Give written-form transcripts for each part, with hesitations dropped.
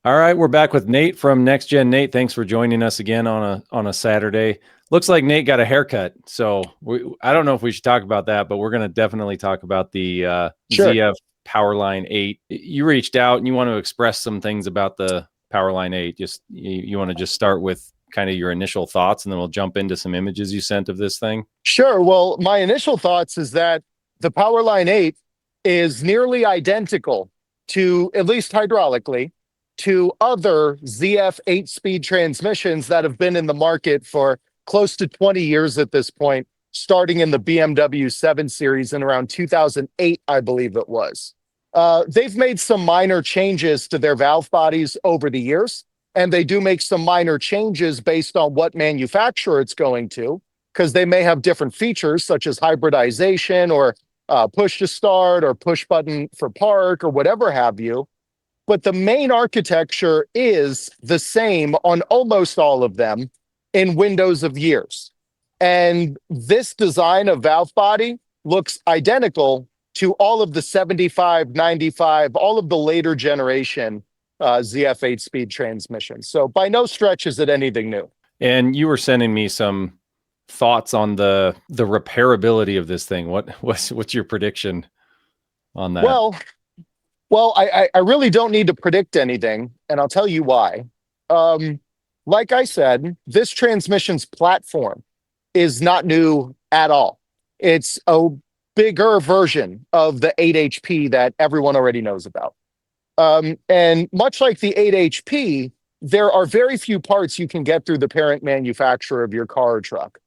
All right, we're back with Nate from NextGen. Nate, thanks for joining us again on a Saturday. Looks like Nate got a haircut, so I don't know if we should talk about that, but we're going to definitely talk about the Sure. ZF Powerline 8. You reached out and you want to express some things about the Powerline 8. Just you want to just start with kind of your initial thoughts, and then we'll jump into some images you sent of this thing. Sure. Well, my initial thoughts is that the Powerline 8 is nearly identical to, at least hydraulically, to other ZF 8-speed transmissions that have been in the market for close to 20 years at this point, starting in the BMW 7 Series in around 2008, I believe it was. They've made some minor changes to their valve bodies over the years, and they do make some minor changes based on what manufacturer it's going to, because they may have different features such as hybridization or push to start or push button for park or whatever have you. But the main architecture is the same on almost all of them in windows of years. And this design of valve body looks identical to all of the 75, 95, all of the later generation ZF 8-speed transmissions. So by no stretch is it anything new. And you were sending me some thoughts on the repairability of this thing. What's your prediction on that? Well, I really don't need to predict anything, and I'll tell you why. Like I said, this transmission's platform is not new at all. It's a bigger version of the 8HP that everyone already knows about. And much like the 8HP, there are very few parts you can get through the parent manufacturer of your car or truck.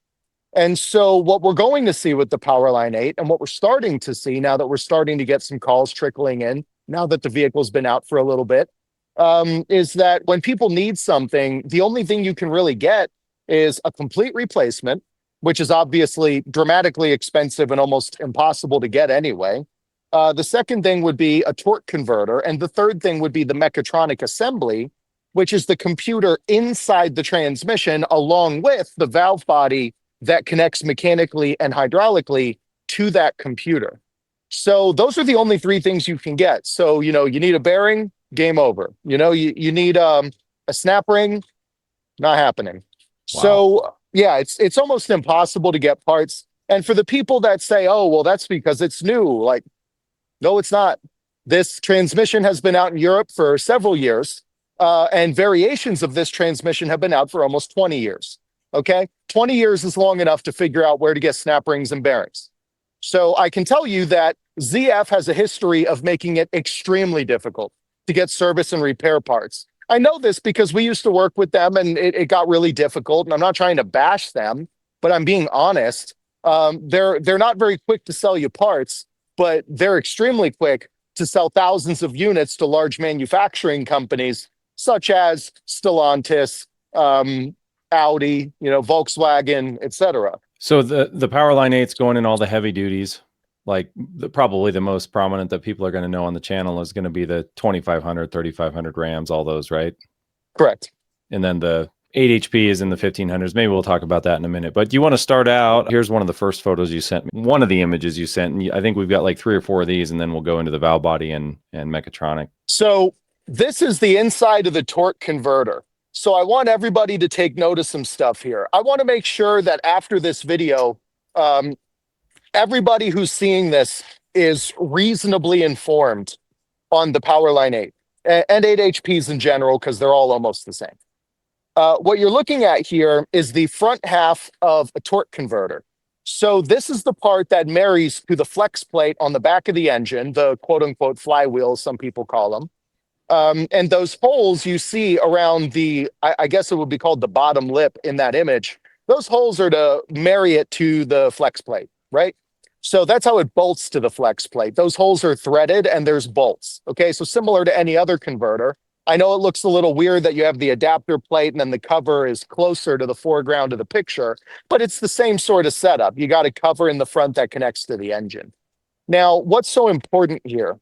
And so what we're going to see with the Powerline 8, and what we're starting to see now that we're starting to get some calls trickling in, now that the vehicle's been out for a little bit, is that when people need something, the only thing you can really get is a complete replacement, which is obviously dramatically expensive and almost impossible to get anyway. The second thing would be a torque converter. And the third thing would be the mechatronic assembly, which is the computer inside the transmission, along with the valve body that connects mechanically and hydraulically to that computer. So those are the only three things you can get. So, you need a bearing, game over. You need a snap ring, not happening. Wow. So yeah, it's almost impossible to get parts. And for the people that say, oh, well, that's because it's new, like, no, it's not. This transmission has been out in Europe for several years, and variations of this transmission have been out for almost 20 years. Okay, 20 years is long enough to figure out where to get snap rings and bearings. So I can tell you that ZF has a history of making it extremely difficult to get service and repair parts. I know this because we used to work with them, and it got really difficult. And I'm not trying to bash them, but I'm being honest. They're not very quick to sell you parts, but they're extremely quick to sell thousands of units to large manufacturing companies such as Stellantis, Audi, Volkswagen, etc. So the Powerline 8's going in all the heavy duties. Like probably the most prominent that people are going to know on the channel is going to be the 2500, 3500 Rams, all those, right? Correct. And then the 8HP is in the 1500s. Maybe we'll talk about that in a minute. But do you want to start out? Here's one of the first photos you sent me. One of the images you sent. And I think we've got like 3 or 4 of these, and then we'll go into the valve body and mechatronic. So this is the inside of the torque converter. So I want everybody to take note of some stuff here. I want to make sure that after this video, everybody who's seeing this is reasonably informed on the Powerline 8 and 8HPs in general, because they're all almost the same. What you're looking at here is the front half of a torque converter. So this is the part that marries to the flex plate on the back of the engine, the quote-unquote flywheel, some people call them. And those holes you see around I guess it would be called the bottom lip in that image, those holes are to marry it to the flex plate, right? So that's how it bolts to the flex plate. Those holes are threaded and there's bolts. Okay, so similar to any other converter. I know it looks a little weird that you have the adapter plate and then the cover is closer to the foreground of the picture, but it's the same sort of setup. You got a cover in the front that connects to the engine. Now, what's so important here?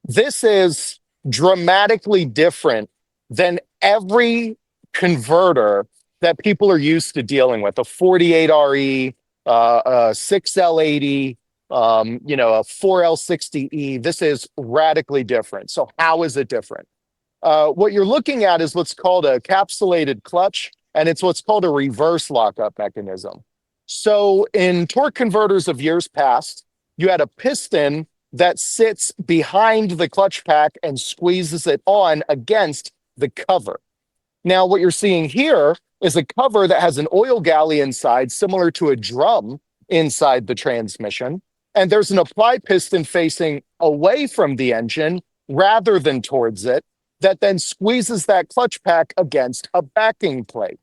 This is dramatically different than every converter that people are used to dealing with. A 48RE, a 6L80, a 4L60E. This is radically different. So how is it different? What you're looking at is what's called a capsulated clutch, and it's what's called a reverse lockup mechanism. So in torque converters of years past, you had a piston that sits behind the clutch pack and squeezes it on against the cover. Now, what you're seeing here is a cover that has an oil galley inside, similar to a drum inside the transmission. And there's an apply piston facing away from the engine rather than towards it that then squeezes that clutch pack against a backing plate.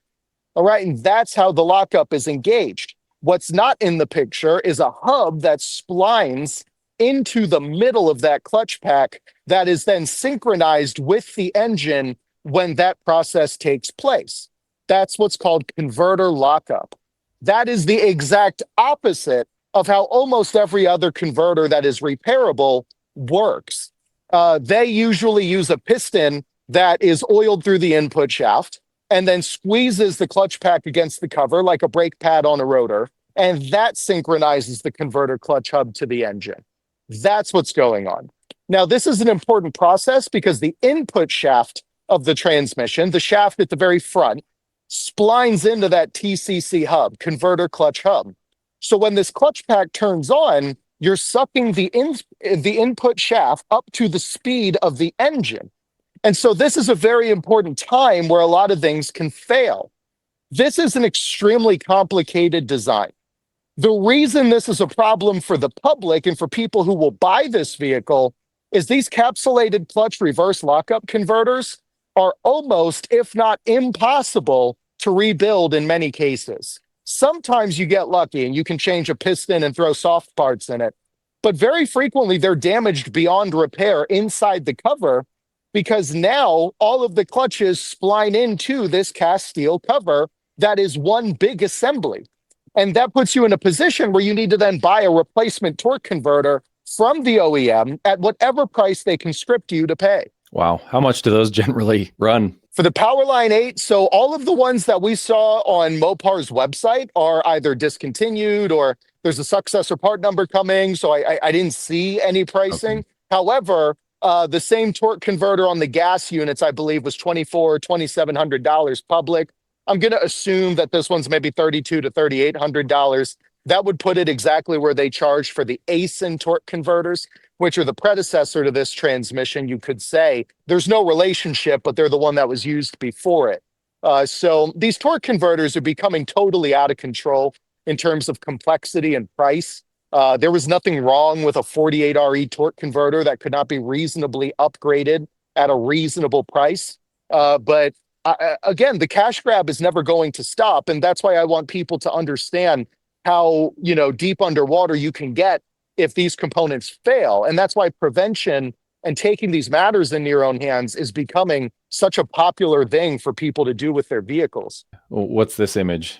All right, and that's how the lockup is engaged. What's not in the picture is a hub that splines into the middle of that clutch pack that is then synchronized with the engine when that process takes place. That's what's called converter lockup. That is the exact opposite of how almost every other converter that is repairable works. They usually use a piston that is oiled through the input shaft and then squeezes the clutch pack against the cover like a brake pad on a rotor, and that synchronizes the converter clutch hub to the engine. That's what's going on. Now, this is an important process because the input shaft of the transmission, the shaft at the very front, splines into that TCC hub, converter clutch hub. So when this clutch pack turns on, you're sucking the input shaft up to the speed of the engine. And so this is a very important time where a lot of things can fail. This is an extremely complicated design. The reason this is a problem for the public and for people who will buy this vehicle is these capsulated clutch reverse lockup converters are almost, if not impossible, to rebuild in many cases. Sometimes you get lucky and you can change a piston and throw soft parts in it, but very frequently they're damaged beyond repair inside the cover because now all of the clutches spline into this cast steel cover that is one big assembly. And that puts you in a position where you need to then buy a replacement torque converter from the OEM at whatever price they can script you to pay. Wow. How much do those generally run? For the Powerline 8, so all of the ones that we saw on Mopar's website are either discontinued or there's a successor part number coming, so I didn't see any pricing. Okay. However, the same torque converter on the gas units, I believe, was $2,400, $2,700 public. I'm going to assume that this one's maybe $3,200 to $3,800. That would put it exactly where they charge for the ASIN torque converters, which are the predecessor to this transmission. You could say there's no relationship, but they're the one that was used before it. So these torque converters are becoming totally out of control in terms of complexity and price. There was nothing wrong with a 48RE torque converter that could not be reasonably upgraded at a reasonable price. But again, the cash grab is never going to stop. And that's why I want people to understand how, deep underwater you can get if these components fail. And that's why prevention and taking these matters into your own hands is becoming such a popular thing for people to do with their vehicles. What's this image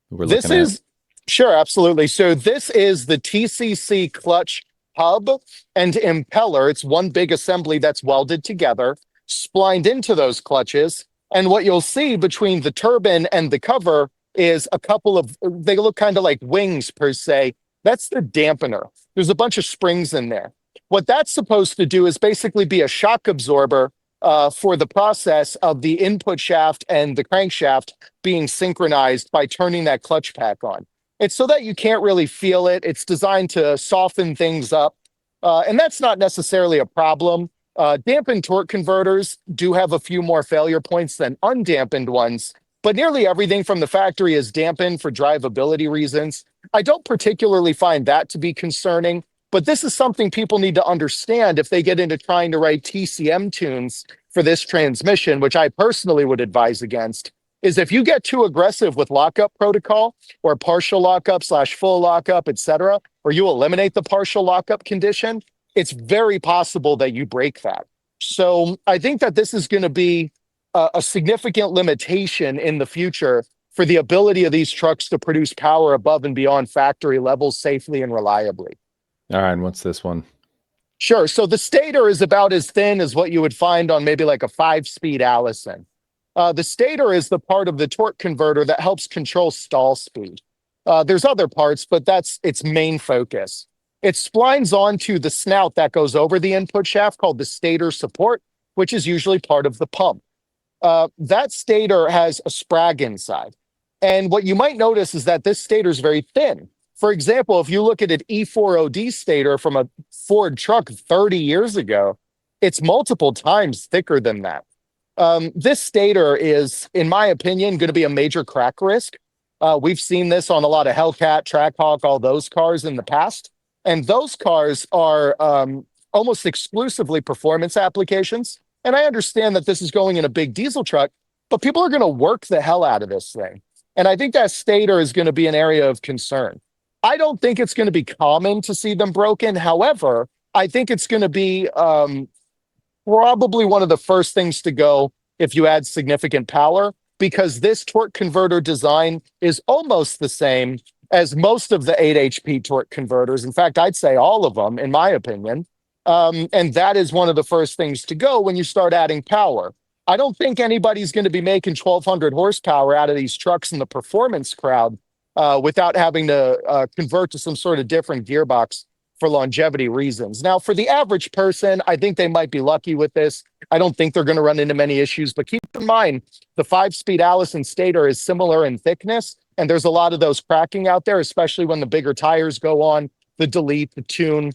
we're This looking is, sure, absolutely. So this is the TCC clutch hub and impeller. It's one big assembly that's welded together, splined into those clutches. And what you'll see between the turbine and the cover is a couple of, they look kind of like wings per se. That's the dampener. There's a bunch of springs in there. What that's supposed to do is basically be a shock absorber for the process of the input shaft and the crankshaft being synchronized by turning that clutch pack on. It's so that you can't really feel it. It's designed to soften things up. And that's not necessarily a problem. Dampened torque converters do have a few more failure points than undampened ones, but nearly everything from the factory is dampened for drivability reasons. I don't particularly find that to be concerning, but this is something people need to understand if they get into trying to write TCM tunes for this transmission, which I personally would advise against, is if you get too aggressive with lockup protocol or partial lockup / full lockup, etc., or you eliminate the partial lockup condition, it's very possible that you break that. So I think that this is going to be a significant limitation in the future for the ability of these trucks to produce power above and beyond factory levels safely and reliably. All right, and what's this one? Sure. So the stator is about as thin as what you would find on maybe like a 5-speed Allison. The stator is the part of the torque converter that helps control stall speed. There's other parts, but that's its main focus. It splines onto the snout that goes over the input shaft called the stator support. which is usually part of the pump. That stator has a sprag inside. And what you might notice is that this stator is very thin. For example, if you look at an E4OD stator from a Ford truck 30 years ago, it's multiple times thicker than that. This stator is, in my opinion, going to be a major crack risk. We've seen this on a lot of Hellcat, Trackhawk, all those cars in the past. And those cars are almost exclusively performance applications. And I understand that this is going in a big diesel truck, but people are going to work the hell out of this thing. And I think that stator is going to be an area of concern. I don't think it's going to be common to see them broken. However, I think it's going to be probably one of the first things to go if you add significant power, because this torque converter design is almost the same as most of the 8 HP torque converters. In fact, I'd say all of them, in my opinion. And that is one of the first things to go when you start adding power. I don't think anybody's going to be making 1,200 horsepower out of these trucks in the performance crowd without having to convert to some sort of different gearbox for longevity reasons. Now, for the average person, I think they might be lucky with this. I don't think they're going to run into many issues, but keep in mind, the 5-speed Allison stator is similar in thickness, and there's a lot of those cracking out there, especially when the bigger tires go on, the delete, the tune.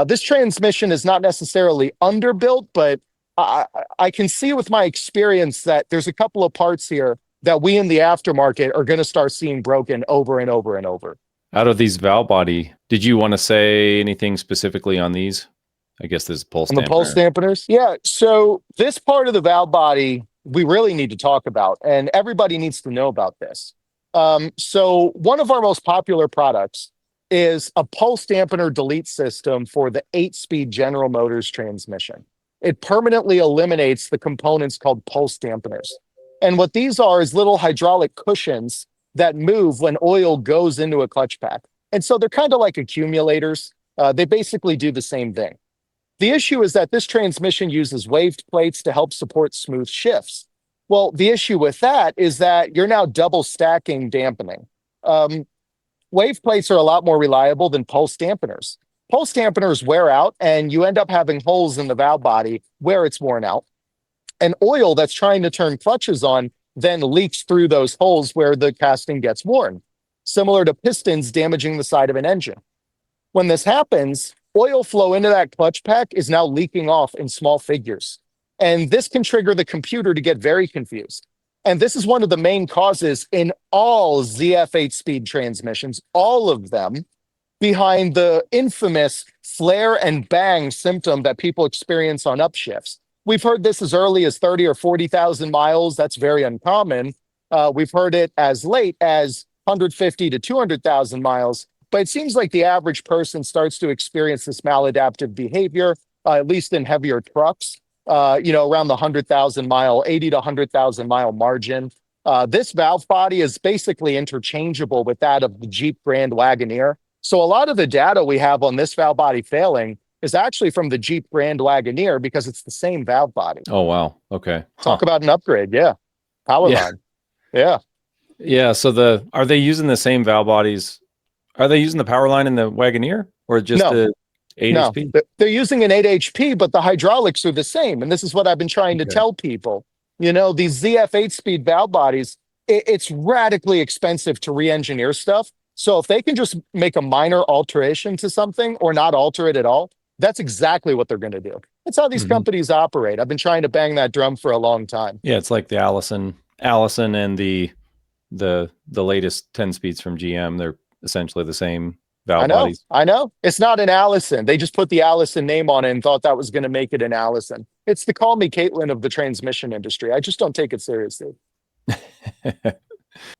This transmission is not necessarily underbuilt, but I can see with my experience that there's a couple of parts here that we in the aftermarket are going to start seeing broken over and over and over. Out of these valve body, did you want to say anything specifically on these? I guess this is pulse dampener. On the pulse dampeners? Yeah. So this part of the valve body, we really need to talk about, and everybody needs to know about this. So one of our most popular products is a pulse dampener delete system for the 8-speed General Motors transmission. It permanently eliminates the components called pulse dampeners. And what these are is little hydraulic cushions that move when oil goes into a clutch pack. And so they're kind of like accumulators. They basically do the same thing. The issue is that this transmission uses waved plates to help support smooth shifts. Well, the issue with that is that you're now double stacking dampening. Wave plates are a lot more reliable than pulse dampeners. Pulse dampeners wear out, and you end up having holes in the valve body where it's worn out. And oil that's trying to turn clutches on then leaks through those holes where the casting gets worn, similar to pistons damaging the side of an engine. When this happens, oil flow into that clutch pack is now leaking off in small figures. And this can trigger the computer to get very confused. And this is one of the main causes in all ZF 8-speed transmissions, all of them, behind the infamous flare and bang symptom that people experience on upshifts. We've heard this as early as 30 or 40,000 miles. That's very uncommon. We've heard it as late as 150 to 200,000 miles. But it seems like the average person starts to experience this maladaptive behavior, at least in heavier trucks, around the 100,000 mile, 80 to 100,000 mile margin. This valve body is basically interchangeable with that of the Jeep Grand Wagoneer. So a lot of the data we have on this valve body failing is actually from the Jeep Grand Wagoneer because it's the same valve body. Oh, wow. Okay. Talk about an upgrade. Yeah. Powerline. Yeah. Yeah. So are they using the same valve bodies? Are they using the Powerline in the Wagoneer or just the 8 HP? No, they're using an 8 HP, but the hydraulics are the same. And this is what I've been trying to tell people. These ZF 8-speed valve bodies, it's radically expensive to re-engineer stuff. So if they can just make a minor alteration to something or not alter it at all, that's exactly what they're going to do. That's how these companies operate. I've been trying to bang that drum for a long time. Yeah, it's like the Allison and the latest 10 speeds from GM. They're essentially the same valve bodies. I know. It's not an Allison. They just put the Allison name on it and thought that was going to make it an Allison. It's the call me Caitlin of the transmission industry. I just don't take it seriously.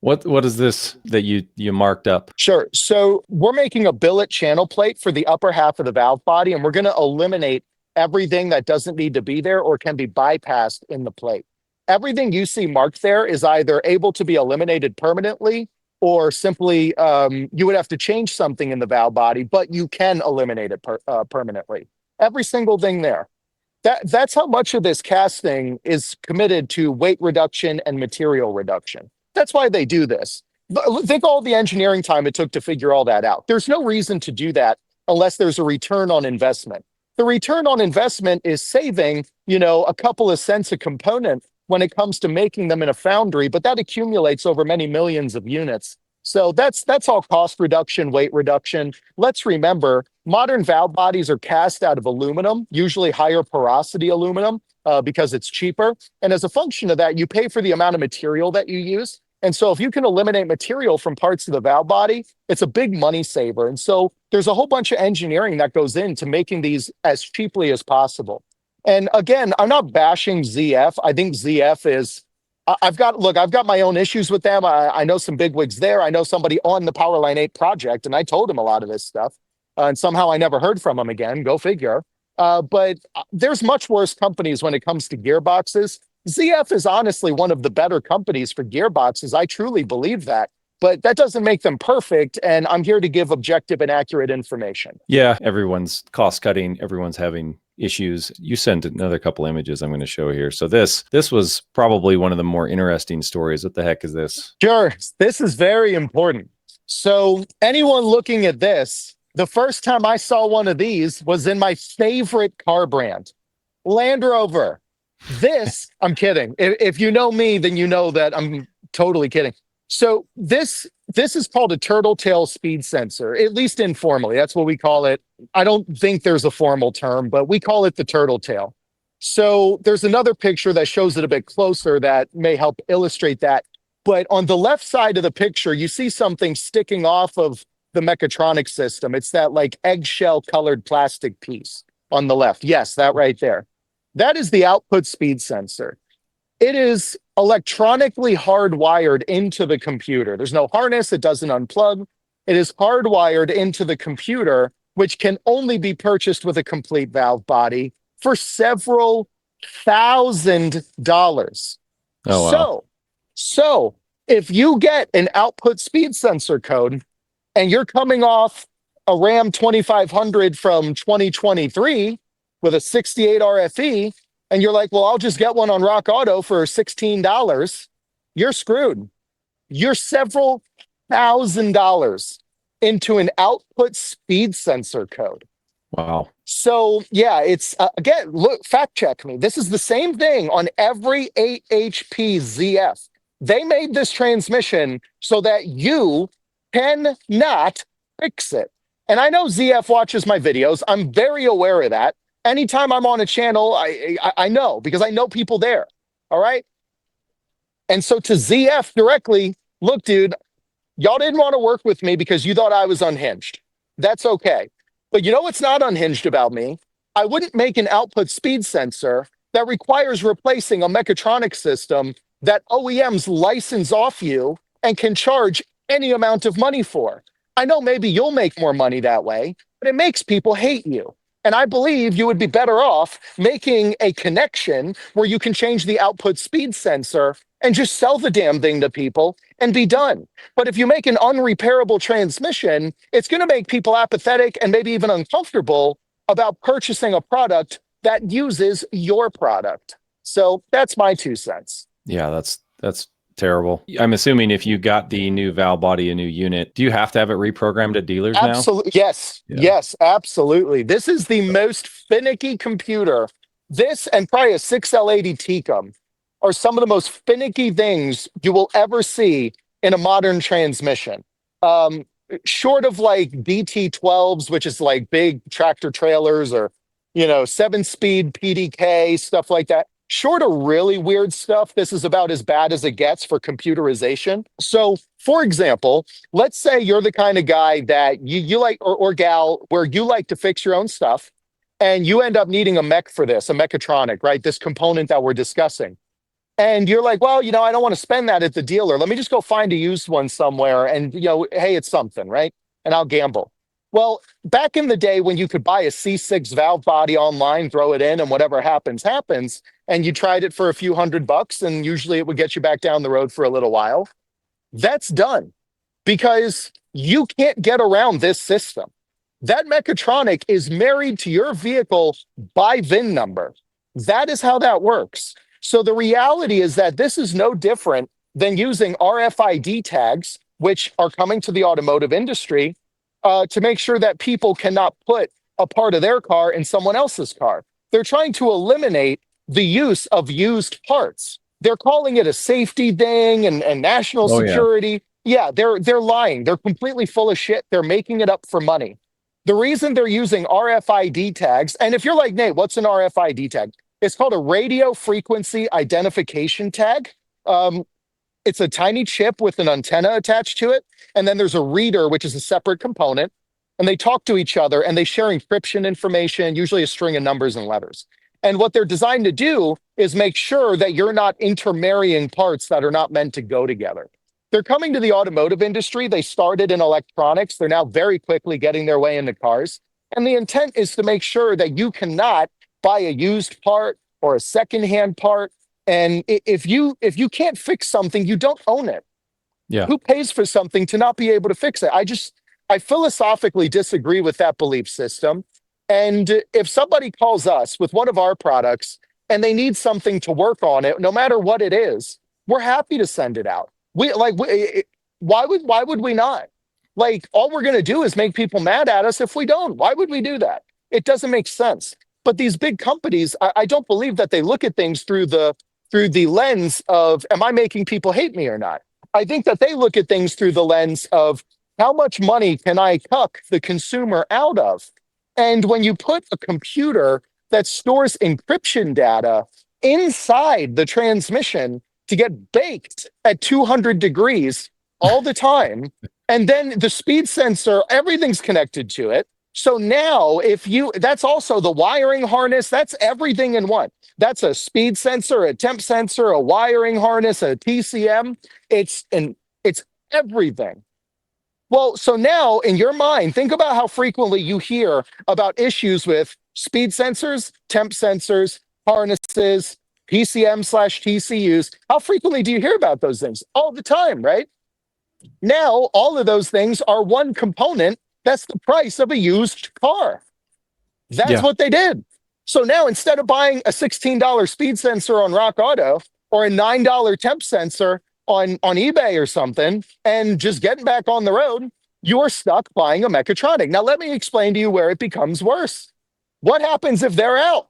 What is this that you marked up? Sure. So we're making a billet channel plate for the upper half of the valve body, and we're going to eliminate everything that doesn't need to be there or can be bypassed in the plate. Everything you see marked there is either able to be eliminated permanently or simply you would have to change something in the valve body, but you can eliminate it permanently. Every single thing there. That's how much of this casting is committed to weight reduction and material reduction. That's why they do this. Think all the engineering time it took to figure all that out. There's no reason to do that unless there's a return on investment. the return on investment is saving, a couple of cents a component when it comes to making them in a foundry, but that accumulates over many millions of units. So that's all cost reduction, weight reduction. Let's remember, modern valve bodies are cast out of aluminum, usually higher porosity aluminum, because it's cheaper. And as a function of that, you pay for the amount of material that you use. And so if you can eliminate material from parts of the valve body, it's a big money saver. And so there's a whole bunch of engineering that goes into making these as cheaply as possible. And again, I'm not bashing ZF. I think ZF is, I've got my own issues with them. I know some bigwigs there. I know somebody on the Powerline 8 project, and I told him a lot of this stuff. And somehow I never heard from him again. Go figure. But there's much worse companies when it comes to gearboxes. ZF is honestly one of the better companies for gearboxes. I truly believe that. But that doesn't make them perfect, and I'm here to give objective and accurate information. Yeah, everyone's cost cutting. Everyone's having issues. You sent another couple images I'm going to show here. So this was probably one of the more interesting stories. What the heck is this? Sure. This is very important. So anyone looking at this, the first time I saw one of these was in my favorite car brand, Land Rover. This, I'm kidding. If you know me, then you know that I'm totally kidding. So this is called a turtle tail speed sensor, at least informally. That's what we call it. I don't think there's a formal term, but we call it the turtle tail. So there's another picture that shows it a bit closer that may help illustrate that. But on the left side of the picture, you see something sticking off of the mechatronic system. It's that like eggshell colored plastic piece on the left. Yes, that right there. That is the output speed sensor. It is electronically hardwired into the computer. There's no harness. It doesn't unplug. It is hardwired into the computer, which can only be purchased with a complete valve body for several $1,000s. Oh, wow. So if you get an output speed sensor code and you're coming off a Ram 2500 from 2023 with a 68 RFE, and you're like, well, I'll just get one on Rock Auto for $16, you're screwed. You're several $1,000s into an output speed sensor code. Wow. So yeah, it's again, look, fact check me. This is the same thing on every 8 HP ZF. They made this transmission so that you cannot fix it. And I know ZF watches my videos. I'm very aware of that. Anytime I'm on a channel, I know, because I know people there. All right. And so to ZF directly, look, dude, y'all didn't want to work with me because you thought I was unhinged. That's okay. But you know what's not unhinged about me? I wouldn't make an output speed sensor that requires replacing a mechatronic system that OEMs license off you and can charge any amount of money for. I know maybe you'll make more money that way, but it makes people hate you. And I believe you would be better off making a connection where you can change the output speed sensor and just sell the damn thing to people and be done. But if you make an unrepairable transmission, it's going to make people apathetic and maybe even uncomfortable about purchasing a product that uses your product. So that's my 2 cents. Yeah, that's terrible. I'm assuming if you got the new valve body, a new unit, do you have to have it reprogrammed at dealers now? Absolutely. Yes. Yeah. Yes, absolutely. This is the most finicky computer. This and probably a 6L80 Tecum are some of the most finicky things you will ever see in a modern transmission. Short of like DT12s, which is like big tractor trailers, or 7-speed PDK, stuff like that. Short of really weird stuff, this is about as bad as it gets for computerization. So, for example, let's say you're the kind of guy that you like, or gal, where you like to fix your own stuff, and you end up needing a mech for this, a mechatronic, right? This component that we're discussing. And you're like, well, I don't want to spend that at the dealer. Let me just go find a used one somewhere, and, hey, it's something, right? And I'll gamble. Well, back in the day when you could buy a C6 valve body online, throw it in, and whatever happens, happens, and you tried it for a few $100, and usually it would get you back down the road for a little while. That's done because you can't get around this system. That mechatronic is married to your vehicle by VIN number. That is how that works. So the reality is that this is no different than using RFID tags, which are coming to the automotive industry, to make sure that people cannot put a part of their car in someone else's car. They're trying to eliminate the use of used parts. They're calling it a safety thing and national Oh yeah. security. Yeah, they're lying. They're completely full of shit. They're making it up for money. The reason they're using RFID tags, and if you're like, Nate, what's an RFID tag? It's called a radio frequency identification tag. Um, it's a tiny chip with an antenna attached to it. And then there's a reader, which is a separate component. And they talk to each other and they share encryption information, usually a string of numbers and letters. And what they're designed to do is make sure that you're not intermarrying parts that are not meant to go together. They're coming to the automotive industry. They started in electronics. They're now very quickly getting their way into cars. And the intent is to make sure that you cannot buy a used part or a secondhand part. And if you can't fix something, you don't own it. Yeah. Who pays for something to not be able to fix it? I philosophically disagree with that belief system. And if somebody calls us with one of our products and they need something to work on it, no matter what it is, we're happy to send it out. Why would we not? Like, all we're going to do is make people mad at us if we don't. Why would we do that? It doesn't make sense. But these big companies, I don't believe that they look at things through the lens of, am I making people hate me or not? I think that they look at things through the lens of, how much money can I cuck the consumer out of? And when you put a computer that stores encryption data inside the transmission to get baked at 200 degrees all the time, and then the speed sensor, everything's connected to it. So now that's also the wiring harness, that's everything in one. That's a speed sensor, a temp sensor, a wiring harness, a TCM. It's everything. Well, so now in your mind, think about how frequently you hear about issues with speed sensors, temp sensors, harnesses, PCM/TCUs. How frequently do you hear about those things? All the time, right? Now, all of those things are one component. That's the price of a used car. That's what they did. So now, instead of buying a $16 speed sensor on Rock Auto or a $9 temp sensor on eBay or something and just getting back on the road, you're stuck buying a mechatronic. Now, let me explain to you where it becomes worse. What happens if they're out?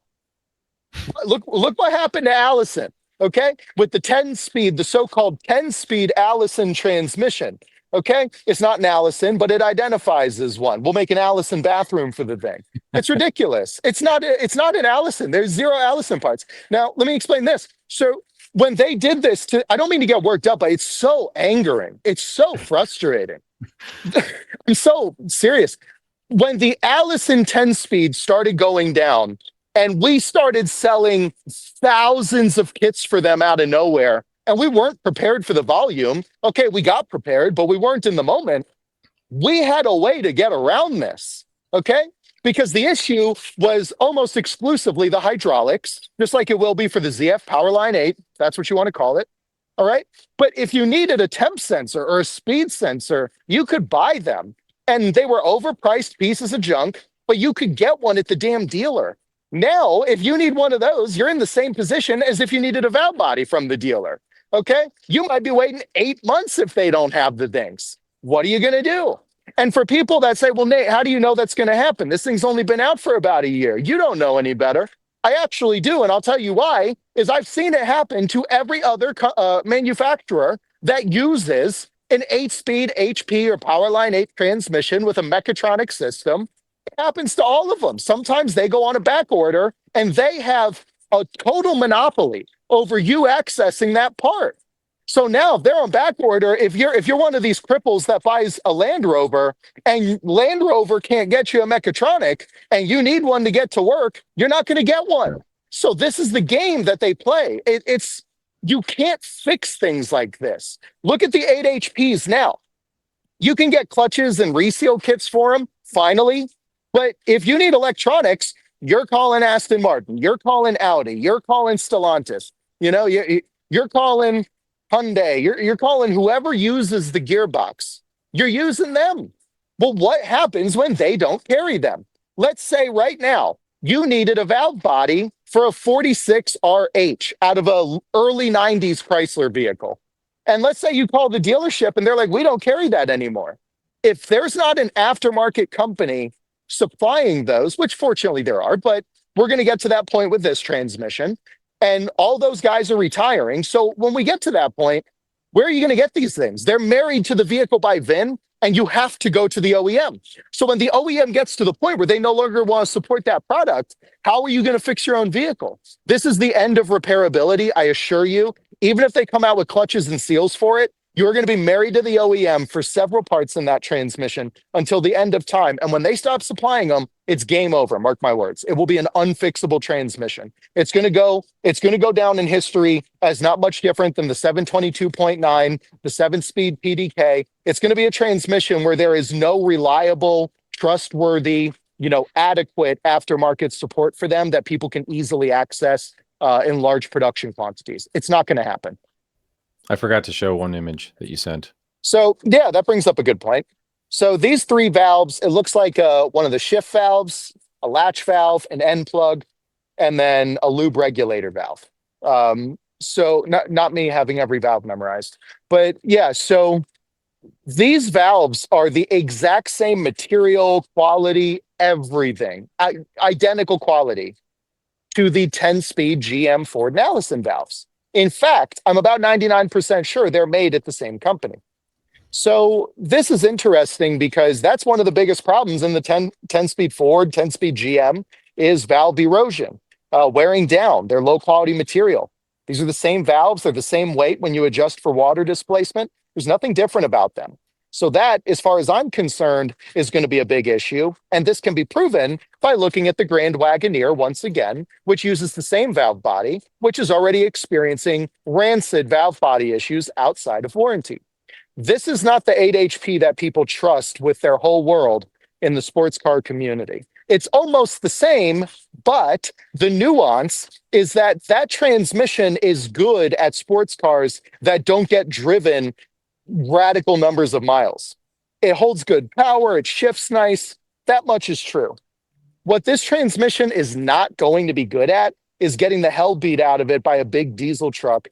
Look what happened to Allison, okay? With the 10-speed, the so-called 10-speed Allison transmission, okay? It's not an Allison, but it identifies as one. We'll make an Allison bathroom for the thing. It's ridiculous. It's not an Allison. There's zero Allison parts. Now, let me explain this. So when they did this I don't mean to get worked up, but it's so angering. It's so frustrating. I'm so serious. When the Allison 10-speed started going down and we started selling thousands of kits for them out of nowhere, and we weren't prepared for the volume. Okay, we got prepared, but we weren't in the moment. We had a way to get around this, okay? Because the issue was almost exclusively the hydraulics, just like it will be for the ZF Powerline 8. That's what you want to call it. All right. But if you needed a temp sensor or a speed sensor, you could buy them. And they were overpriced pieces of junk, but you could get one at the damn dealer. Now, if you need one of those, you're in the same position as if you needed a valve body from the dealer. Okay. You might be waiting 8 months if they don't have the things. What are you going to do? And for people that say, well, Nate, how do you know that's going to happen? This thing's only been out for about a year. You don't know any better. I actually do. And I'll tell you why, is I've seen it happen to every other manufacturer that uses an 8-speed HP or Powerline 8 transmission with a mechatronic system. It happens to all of them. Sometimes they go on a back order and they have a total monopoly over you accessing that part. So now if they're on back order, if you're one of these cripples that buys a Land Rover and Land Rover can't get you a mechatronic and you need one to get to work, you're not going to get one. So this is the game that they play. You can't fix things like this. Look at the 8 HPs now. You can get clutches and reseal kits for them, finally. But if you need electronics, you're calling Aston Martin, you're calling Audi, you're calling Stellantis, you're calling Hyundai, you're calling whoever uses the gearbox. You're using them. Well, what happens when they don't carry them? Let's say right now, you needed a valve body for a 46RH out of a early 90s Chrysler vehicle. And let's say you call the dealership and they're like, we don't carry that anymore. If there's not an aftermarket company supplying those, which fortunately there are, but we're going to get to that point with this transmission. And all those guys are retiring. So when we get to that point, where are you going to get these things? They're married to the vehicle by VIN, and you have to go to the OEM. So when the OEM gets to the point where they no longer want to support that product, how are you going to fix your own vehicle? This is the end of repairability, I assure you. Even if they come out with clutches and seals for it, you're going to be married to the OEM for several parts in that transmission until the end of time. And when they stop supplying them, it's game over. Mark my words. It will be an unfixable transmission. It's going to go down in history as not much different than the 722.9, the 7-speed PDK. It's going to be a transmission where there is no reliable, trustworthy, adequate aftermarket support for them that people can easily access in large production quantities. It's not going to happen. I forgot to show one image that you sent. So yeah, that brings up a good point. So these three valves, it looks like one of the shift valves, a latch valve, an end plug, and then a lube regulator valve. So not me having every valve memorized, but yeah, so these valves are the exact same material, quality, everything, identical quality to the 10-speed GM Ford and Allison valves. In fact, I'm about 99% sure they're made at the same company. So this is interesting because that's one of the biggest problems in the 10-speed Ford, 10-speed GM is valve erosion, wearing down. They're low-quality material. These are the same valves. They're the same weight when you adjust for water displacement. There's nothing different about them. So that, as far as I'm concerned, is going to be a big issue. And this can be proven by looking at the Grand Wagoneer once again, which uses the same valve body, which is already experiencing rancid valve body issues outside of warranty. This is not the 8 HP that people trust with their whole world in the sports car community. It's almost the same, but the nuance is that that transmission is good at sports cars that don't get driven radical numbers of miles. It holds good power. It shifts nice. That much is true. What this transmission is not going to be good at is getting the hell beat out of it by a big diesel truck,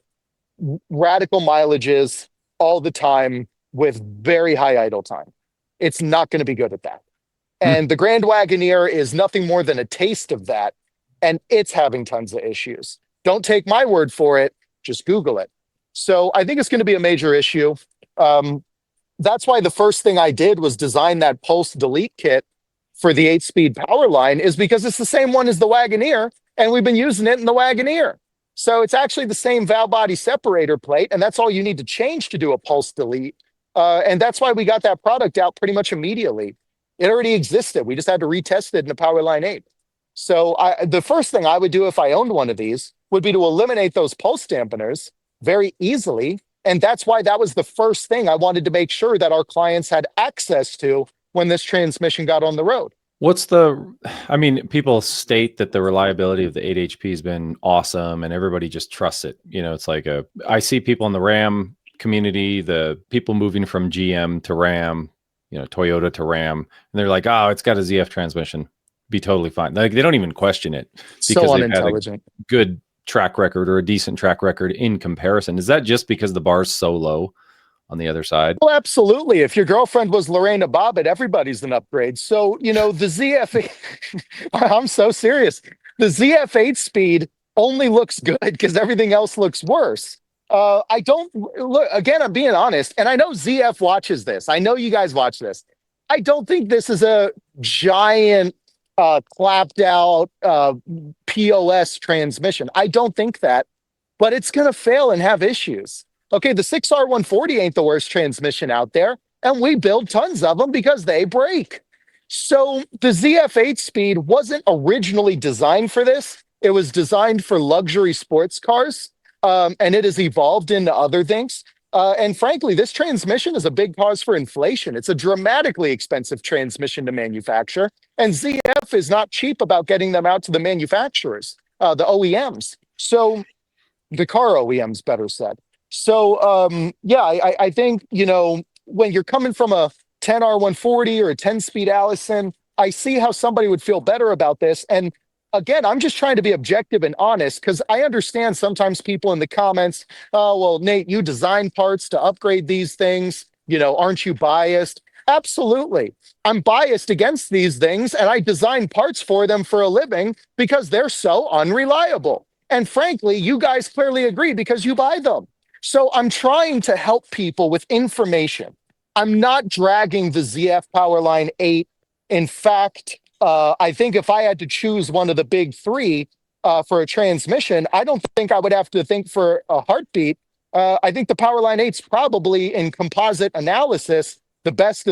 radical mileages all the time with very high idle time. It's not going to be good at that. And the Grand Wagoneer is nothing more than a taste of that. And it's having tons of issues. Don't take my word for it. Just Google it. So I think it's going to be a major issue. That's why the first thing I did was design that pulse delete kit for the 8-speed Powerline, is because it's the same one as the Wagoneer, and we've been using it in the Wagoneer. So it's actually the same valve body separator plate, and that's all you need to change to do a pulse delete. And that's why we got that product out pretty much immediately. It already existed. We just had to retest it in the Powerline 8. So the first thing I would do if I owned one of these would be to eliminate those pulse dampeners very easily. And that's why that was the first thing I wanted to make sure that our clients had access to when this transmission got on the road. People state that the reliability of the 8 HP has been awesome and everybody just trusts it. It's like I see people in the Ram community, the people moving from GM to Ram, Toyota to Ram, and they're like, oh, it's got a ZF transmission. Be totally fine. Like, they don't even question it because So they've had a unintelligent. good track record or a decent track record in comparison. Is that just because the bar's so low on the other side? Well, absolutely. If your girlfriend was Lorena Bobbitt, everybody's an upgrade. So, the ZF, I'm so serious. The ZF 8-speed only looks good because everything else looks worse. I don't look, again, I'm being honest, and I know ZF watches this. I know you guys watch this. I don't think this is a giant clapped out POS transmission. I don't think that, but it's going to fail and have issues. Okay, the 6R140 ain't the worst transmission out there, and we build tons of them because they break. So the ZF 8-speed wasn't originally designed for this. It was designed for luxury sports cars, and it has evolved into other things. And frankly, this transmission is a big cause for inflation. It's a dramatically expensive transmission to manufacture, and ZF is not cheap about getting them out to the manufacturers, the OEMs. So the car OEMs, better said. So, I think, when you're coming from a 10R140 or a 10-speed Allison, I see how somebody would feel better about this. And again, I'm just trying to be objective and honest because I understand sometimes people in the comments, oh, well, Nate, you design parts to upgrade these things. Aren't you biased? Absolutely. I'm biased against these things, and I design parts for them for a living because they're so unreliable. And frankly, you guys clearly agree because you buy them. So I'm trying to help people with information. I'm not dragging the ZF Powerline 8. In fact, I think if I had to choose one of the big three for a transmission, I don't think I would have to think for a heartbeat. I think the Powerline 8's probably in composite analysis the best.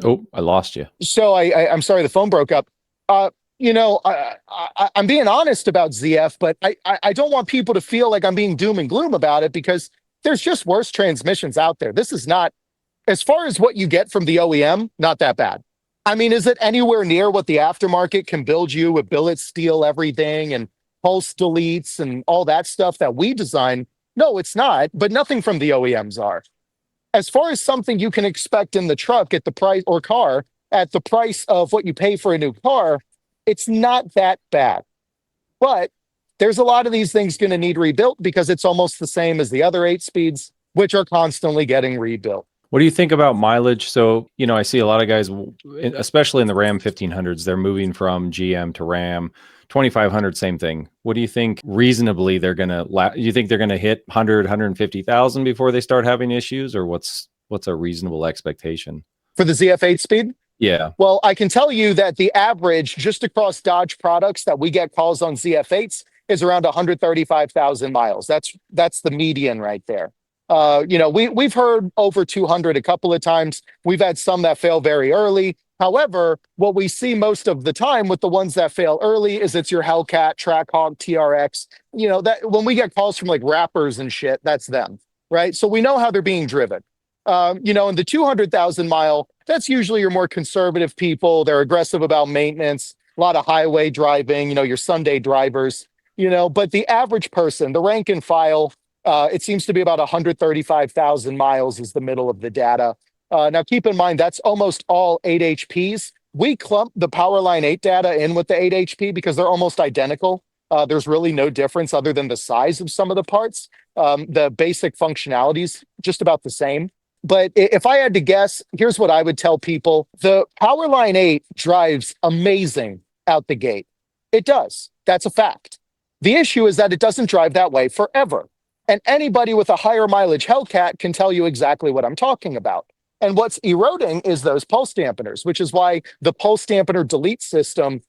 Oh, I lost you. So I'm sorry, the phone broke up. I'm being honest about ZF, but I don't want people to feel like I'm being doom and gloom about it because there's just worse transmissions out there. This is not, as far as what you get from the OEM, not that bad. I mean, is it anywhere near what the aftermarket can build you with billet steel everything and pulse deletes and all that stuff that we design? No, it's not, but nothing from the OEMs are. As far as something you can expect in the truck at the price or car at the price of what you pay for a new car, it's not that bad. But there's a lot of these things going to need rebuilt because it's almost the same as the other 8 speeds, which are constantly getting rebuilt. What do you think about mileage? So, I see a lot of guys, especially in the Ram 1500s, they're moving from GM to Ram. 2500, same thing. What do you think reasonably they're going to, you think they're going to hit 100, 150,000 before they start having issues, or what's a reasonable expectation? For the ZF 8-speed? Yeah. Well, I can tell you that the average just across Dodge products that we get calls on ZF8s is around 135,000 miles. That's the median right there. We've heard over 200 a couple of times. We've had some that fail very early. However, what we see most of the time with the ones that fail early is it's your Hellcat, Trackhawk, TRX. That when we get calls from like rappers and shit, that's them, right? So we know how they're being driven. In the 200,000 mile, that's usually your more conservative people. They're aggressive about maintenance, a lot of highway driving, your Sunday drivers, but the average person, the rank and file, it seems to be about 135,000 miles is the middle of the data. Now, keep in mind, that's almost all 8 HPs. We clump the Powerline 8 data in with the 8 HP because they're almost identical. There's really no difference other than the size of some of the parts. The basic functionalities, just about the same. But if I had to guess, here's what I would tell people. The Powerline 8 drives amazing out the gate. It does. That's a fact. The issue is that it doesn't drive that way forever. And anybody with a higher mileage Hellcat can tell you exactly what I'm talking about. And what's eroding is those pulse dampeners, which is why the pulse dampener delete system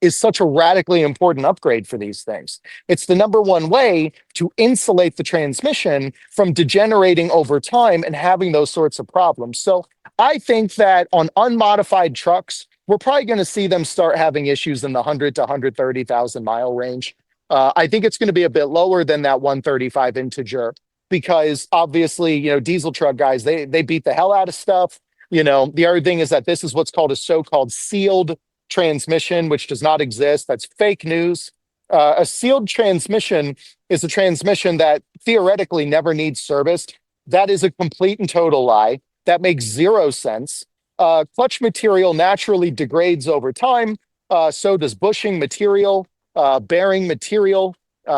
is such a radically important upgrade for these things. It's the number one way to insulate the transmission from degenerating over time and having those sorts of problems. So I think that on unmodified trucks, we're probably going to see them start having issues in the 100 to 130,000 mile range. I think it's going to be a bit lower than that 135 integer because obviously, diesel truck guys, they beat the hell out of stuff. The other thing is that this is what's called a so-called sealed transmission, which does not exist. That's fake news. A sealed transmission is a transmission that theoretically never needs serviced. That is a complete and total lie. That makes zero sense. Clutch material naturally degrades over time. So does bushing material, bearing material,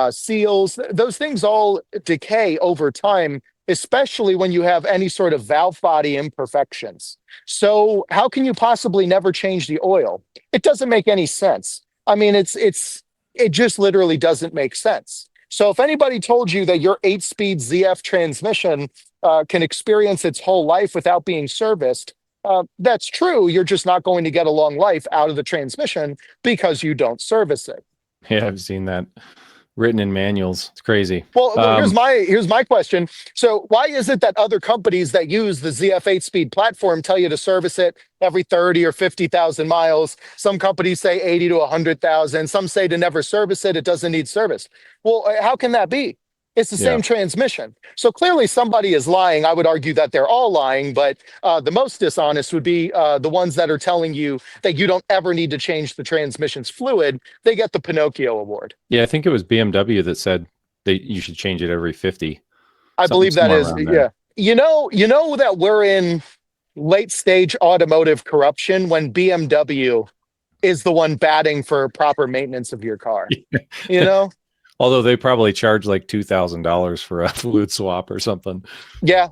seals. Those things all decay over time, especially when you have any sort of valve body imperfections. So how can you possibly never change the oil? It doesn't make any sense. I mean, it just literally doesn't make sense. So if anybody told you that your 8-speed ZF transmission can experience its whole life without being serviced, that's true. You're just not going to get a long life out of the transmission because you don't service it. Yeah, I've seen that written in manuals. It's crazy. Well, here's my question. So why is it that other companies that use the ZF 8-speed platform tell you to service it every 30 or 50,000 miles? Some companies say 80 to 100,000. Some say to never service it. It doesn't need service. Well, how can that be? It's the same transmission. So clearly somebody is lying. I would argue that they're all lying, but the most dishonest would be the ones that are telling you that you don't ever need to change the transmission's fluid. They get the Pinocchio award. Yeah, I think it was BMW that said that you should change it every 50. I believe that is, yeah. You know that we're in late stage automotive corruption when BMW is the one batting for proper maintenance of your car. Although they probably charge like $2,000 for a fluid swap or something. Yeah,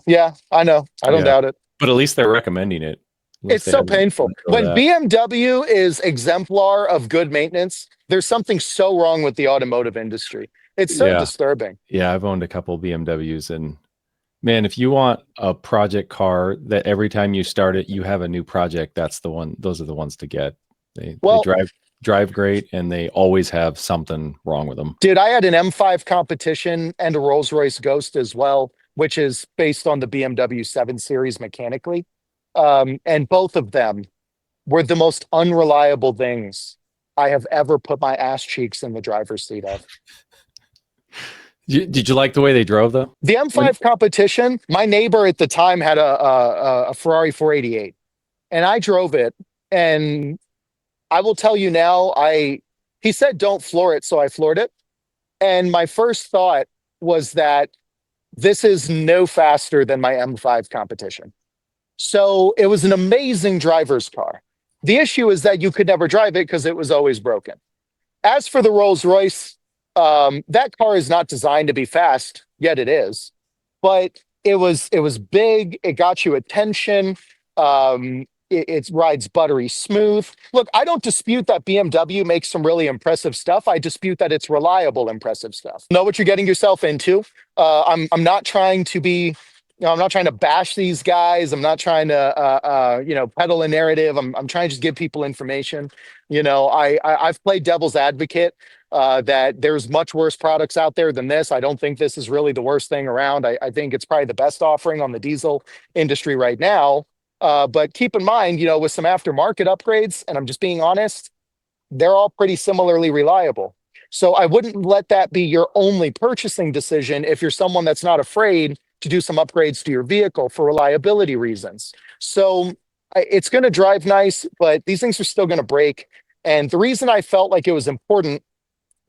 I know. I don't doubt it. But at least they're recommending it. At least It's they so have painful. When that. BMW is exemplar of good maintenance, there's something so wrong with the automotive industry. It's so Yeah. disturbing. Yeah. I've owned a couple BMWs, and man, if you want a project car that every time you start it, you have a new project, that's the one. Those are the ones to get. They Well, drive great, and they always have something wrong with them. dude, I had an M5 competition and a Rolls-Royce Ghost as well, which is based on the BMW 7 Series mechanically. And both of them were the most unreliable things I have ever put my ass cheeks in the driver's seat of. Did you like the way they drove though? The When, M5 competition, my neighbor at the time had a Ferrari 488, and I drove it. And I will tell you now, he said don't floor it, so I floored it. And my first thought was that this is no faster than my M5 competition. So it was an amazing driver's car. The issue is that you could never drive it because it was always broken. As for the Rolls Royce, that car is not designed to be fast, yet it is. But it was big. It got you attention. It rides buttery smooth. Look, I don't dispute that BMW makes some really impressive stuff. I dispute that it's reliable, impressive stuff. Know what you're getting yourself into. I'm not trying to be. I'm not trying to bash these guys. I'm not trying to, peddle a narrative. I'm trying to just give people information. I've played devil's advocate that there's much worse products out there than this. I don't think this is really the worst thing around. I think it's probably the best offering on the diesel industry right now. But keep in mind, with some aftermarket upgrades, and I'm just being honest, they're all pretty similarly reliable. So I wouldn't let that be your only purchasing decision if you're someone that's not afraid to do some upgrades to your vehicle for reliability reasons. So it's going to drive nice, but these things are still going to break. And the reason I felt like it was important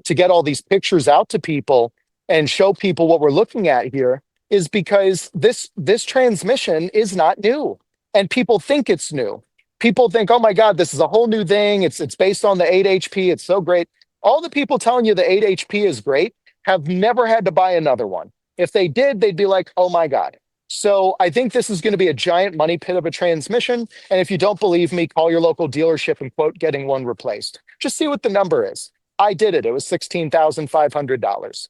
to get all these pictures out to people and show people what we're looking at here is because this transmission is not new, and people think it's new. People think, oh my God, this is a whole new thing. It's based on the 8 HP. It's so great. All the people telling you the 8 HP is great have never had to buy another one. If they did, they'd be like, oh my God. So I think this is going to be a giant money pit of a transmission. And if you don't believe me, call your local dealership and quote getting one replaced. Just see what the number is. I did it. It was $16,500.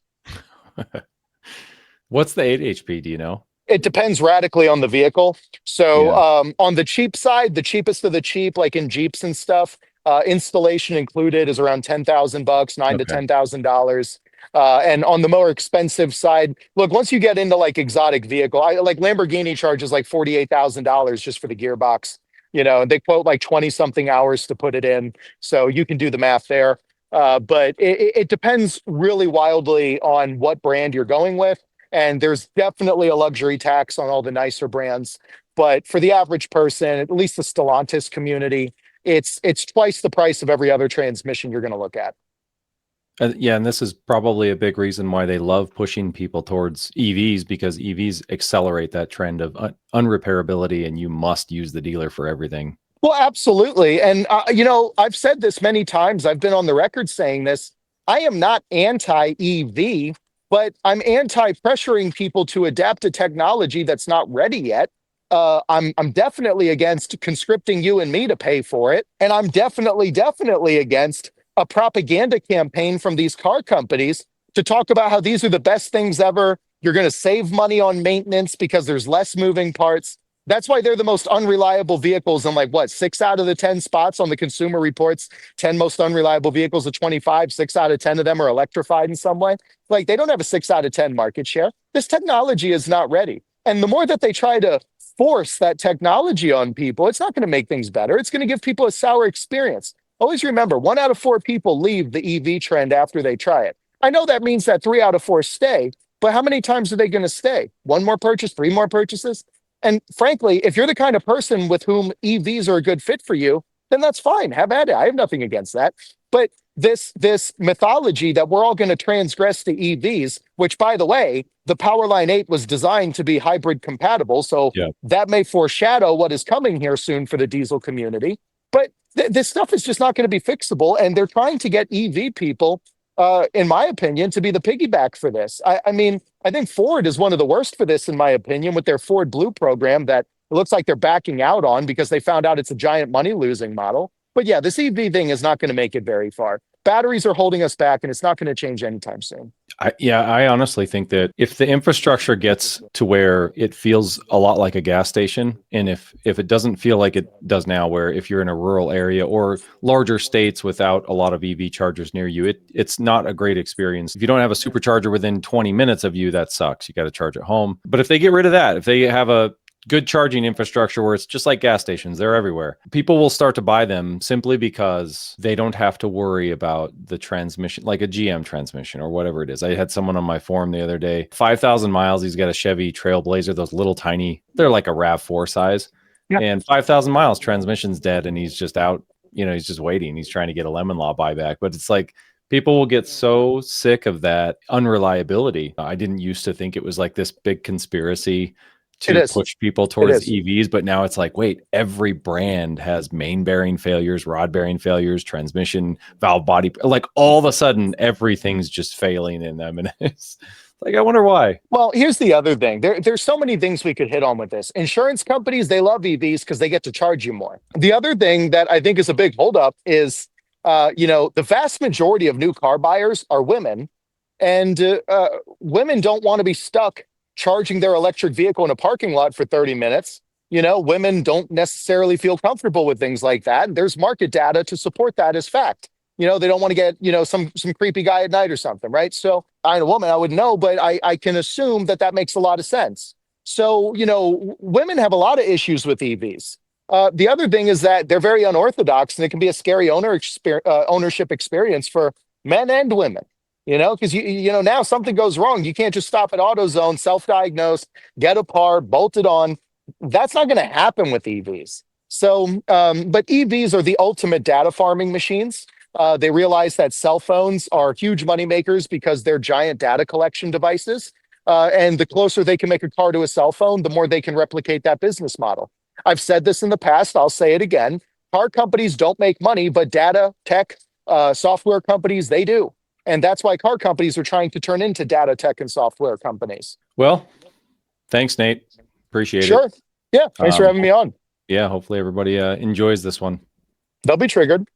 what's the 8 HP? Do you know? It depends radically on the vehicle. So Yeah. on the cheap side, the cheapest of the cheap, like in Jeeps and stuff, installation included is around $10,000, nine to Okay. $10,000. And on the more expensive side, look, once you get into like exotic vehicle, I like Lamborghini charges like $48,000 just for the gearbox. And they quote like 20 something hours to put it in. So you can do the math there. But it depends really wildly on what brand you're going with. And there's definitely a luxury tax on all the nicer brands. But for the average person, at least the Stellantis community, it's twice the price of every other transmission you're going to look at. Yeah, and this is probably a big reason why they love pushing people towards EVs, because EVs accelerate that trend of unrepairability, and you must use the dealer for everything. Well, absolutely. And, I've said this many times. I've been on the record saying this. I am not anti EV, but I'm anti pressuring people to adapt a technology that's not ready yet. I'm definitely against conscripting you and me to pay for it. And I'm definitely against a propaganda campaign from these car companies to talk about how these are the best things ever. You're going to save money on maintenance because there's less moving parts. That's why they're the most unreliable vehicles in like what, 6 out of the 10 spots on the Consumer Reports, 10 most unreliable vehicles of 25, 6 out of 10 of them are electrified in some way. Like they don't have a 6 out of 10 market share. This technology is not ready. And the more that they try to force that technology on people, it's not going to make things better. It's going to give people a sour experience. Always remember, 1 out of 4 people leave the EV trend after they try it. I know that means that 3 out of 4 stay, but how many times are they going to stay? 1 more purchase, 3 more purchases? And frankly, if you're the kind of person with whom EVs are a good fit for you, then that's fine. Have at it. I have nothing against that. But this mythology that we're all going to transgress to EVs, which by the way, the Powerline 8 was designed to be hybrid compatible. So Yeah. that may foreshadow what is coming here soon for the diesel community. But this stuff is just not going to be fixable. And they're trying to get EV people, in my opinion, to be the piggyback for this. I mean, I think Ford is one of the worst for this, in my opinion, with their Ford Blue program that it looks like they're backing out on because they found out it's a giant money losing model. But yeah, this EV thing is not going to make it very far. Batteries are holding us back, and it's not going to change anytime soon. I honestly think that if the infrastructure gets to where it feels a lot like a gas station, and if it doesn't feel like it does now, where if you're in a rural area or larger states without a lot of EV chargers near you, it's not a great experience. If you don't have a supercharger within 20 minutes of you, that sucks. You got to charge at home. But if they get rid of that, if they have a good charging infrastructure where it's just like gas stations, they're everywhere, people will start to buy them simply because they don't have to worry about the transmission, like a GM transmission or whatever it is. I had someone on my forum the other day, 5,000 miles. He's got a Chevy Trailblazer, those little tiny, they're like a RAV4 size. Yeah. And 5,000 miles, transmission's dead. And he's just out, he's just waiting. He's trying to get a lemon law buyback. But it's like, people will get so sick of that unreliability. I didn't used to think it was like this big conspiracy to push people towards EVs, but now it's like, wait, every brand has main bearing failures, rod bearing failures, transmission, valve body, like all of a sudden everything's just failing in them. And it's like, I wonder why. Well, here's the other thing. There's so many things we could hit on with this. Insurance companies, they love EVs because they get to charge you more. The other thing that I think is a big holdup is, the vast majority of new car buyers are women, and women don't want to be stuck charging their electric vehicle in a parking lot for 30 minutes. Women don't necessarily feel comfortable with things like that. And there's market data to support that as fact. They don't want to get, some creepy guy at night or something, right? So I'm a woman, I would know, but I can assume that makes a lot of sense. So, women have a lot of issues with EVs. The other thing is that they're very unorthodox, and it can be a scary ownership experience for men and women. Because now something goes wrong. You can't just stop at AutoZone, self-diagnose, get a part, bolt it on. That's not going to happen with EVs. So, but EVs are the ultimate data farming machines. They realize that cell phones are huge money makers because they're giant data collection devices. And the closer they can make a car to a cell phone, the more they can replicate that business model. I've said this in the past. I'll say it again. Car companies don't make money, but data, tech, software companies, they do. And that's why car companies are trying to turn into data, tech, and software companies. Well, thanks, Nate. Appreciate it. Sure. Yeah. Thanks for having me on. Yeah. Hopefully everybody enjoys this one. They'll be triggered.